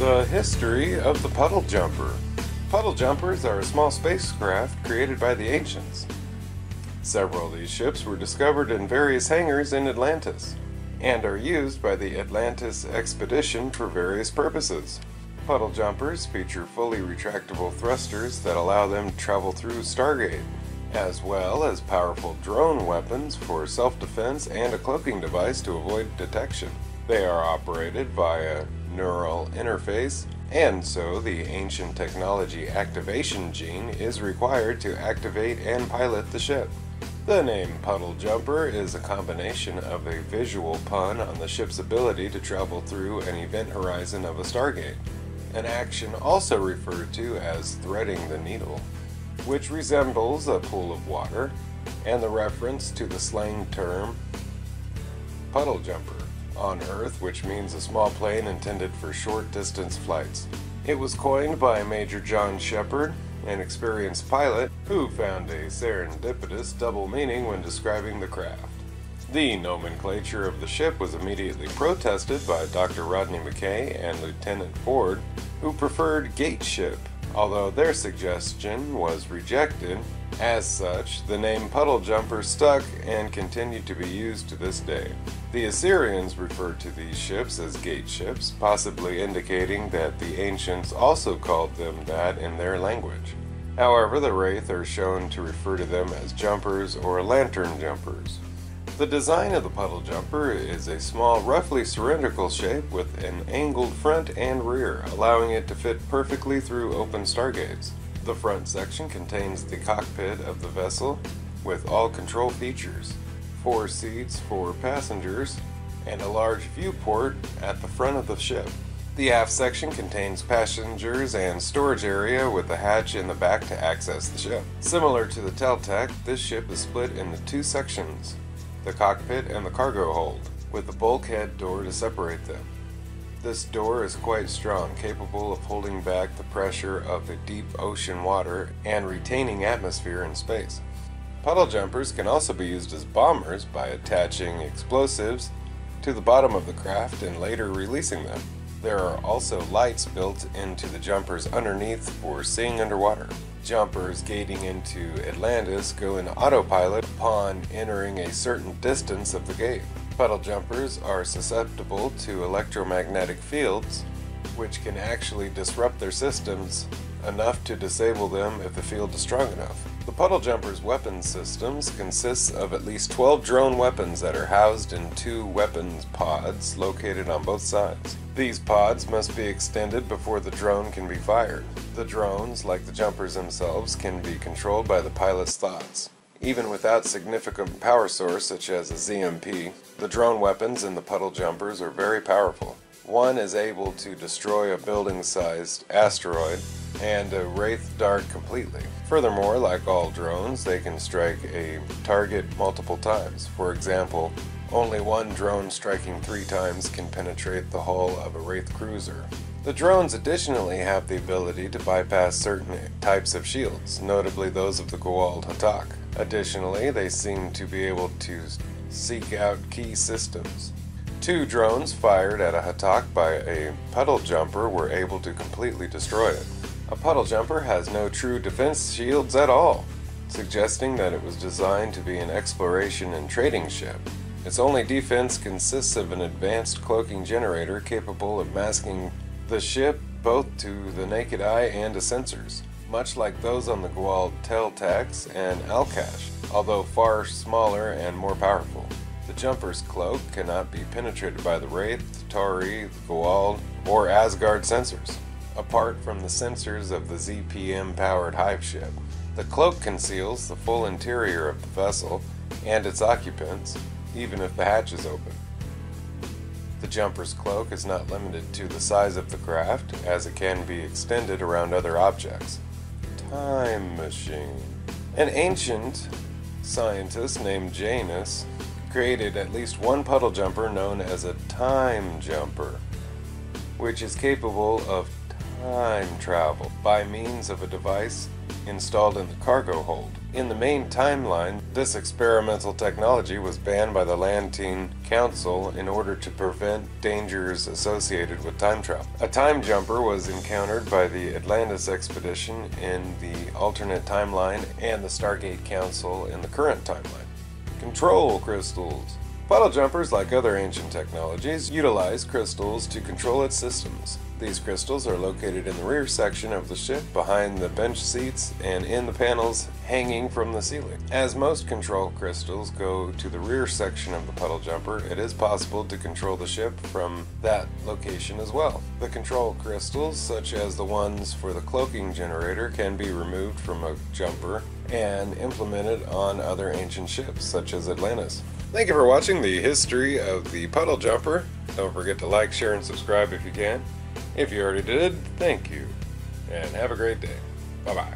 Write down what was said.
The history of the Puddle Jumper. Puddle jumpers are a small spacecraft created by the ancients. Several of these ships were discovered in various hangars in Atlantis, and are used by the Atlantis expedition for various purposes. Puddle jumpers feature fully retractable thrusters that allow them to travel through Stargate, as well as powerful drone weapons for self-defense and a cloaking device to avoid detection. They are operated via neural interface, and so the ancient technology activation gene is required to activate and pilot the ship. The name Puddle Jumper is a combination of a visual pun on the ship's ability to travel through an event horizon of a Stargate, an action also referred to as threading the needle, which resembles a pool of water, and the reference to the slang term puddle jumper on Earth, which means a small plane intended for short-distance flights. It was coined by Major John Shepard, an experienced pilot who found a serendipitous double meaning when describing the craft. The nomenclature of the ship was immediately protested by Dr. Rodney McKay and Lieutenant Ford, who preferred gate ship, although their suggestion was rejected. As such, the name Puddle Jumper stuck and continued to be used to this day. The Assyrians referred to these ships as gate ships, possibly indicating that the ancients also called them that in their language. However, the Wraith are shown to refer to them as jumpers or lantern jumpers. The design of the Puddle Jumper is a small, roughly cylindrical shape with an angled front and rear, allowing it to fit perfectly through open stargates. The front section contains the cockpit of the vessel with all control features, 4 seats for passengers, and a large viewport at the front of the ship. The aft section contains passengers and storage area with a hatch in the back to access the ship. Similar to the tel'tak, this ship is split into 2 sections, the cockpit and the cargo hold, with the bulkhead door to separate them. This door is quite strong, capable of holding back the pressure of the deep ocean water and retaining atmosphere in space. Puddle jumpers can also be used as bombers by attaching explosives to the bottom of the craft and later releasing them. There are also lights built into the jumpers underneath for seeing underwater. Jumpers gating into Atlantis go into autopilot upon entering a certain distance of the gate. Puddle jumpers are susceptible to electromagnetic fields, which can actually disrupt their systems enough to disable them if the field is strong enough. The Puddle Jumper's weapons systems consists of at least 12 drone weapons that are housed in 2 weapons pods located on both sides. These pods must be extended before the drone can be fired. The drones, like the jumpers themselves, can be controlled by the pilot's thoughts. Even without significant power source such as a ZMP, the drone weapons in the Puddle Jumpers are very powerful. One is able to destroy a building-sized asteroid and a Wraith dart completely. Furthermore, like all drones, they can strike a target multiple times. For example, only one drone striking 3 times can penetrate the hull of a Wraith cruiser. The drones additionally have the ability to bypass certain types of shields, notably those of the goa'uld tel'tak. Additionally, they seem to be able to seek out key systems. 2 drones fired at a tel'tak by a puddle jumper were able to completely destroy it. A puddle jumper has no true defense shields at all, suggesting that it was designed to be an exploration and trading ship. Its only defense consists of an advanced cloaking generator capable of masking the ship both to the naked eye and to sensors, much like those on the goa'uld tel'taks and Alkash, although far smaller and more powerful. The jumper's cloak cannot be penetrated by the Wraith, Tauri, the goa'uld, or Asgard sensors, apart from the sensors of the ZPM-powered hive ship. The cloak conceals the full interior of the vessel and its occupants, even if the hatch is open. The jumper's cloak is not limited to the size of the craft, as it can be extended around other objects. Time machine. An ancient scientist named Janus created at least one puddle jumper known as a time jumper, which is capable of time travel by means of a device installed in the cargo hold. In the main timeline, this experimental technology was banned by the Atlantean Council in order to prevent dangers associated with time travel. A time jumper was encountered by the Atlantis expedition in the alternate timeline and the Stargate Council in the current timeline. Control crystals. Puddle jumpers, like other ancient technologies, utilize crystals to control its systems. These crystals are located in the rear section of the ship, behind the bench seats, and in the panels hanging from the ceiling. As most control crystals go to the rear section of the puddle jumper, it is possible to control the ship from that location as well. The control crystals, such as the ones for the cloaking generator, can be removed from a jumper and implemented on other ancient ships, such as Atlantis. Thank you for watching the history of the puddle jumper. Don't forget to like, share, and subscribe if you can. If you already did, thank you, and have a great day. Bye-bye.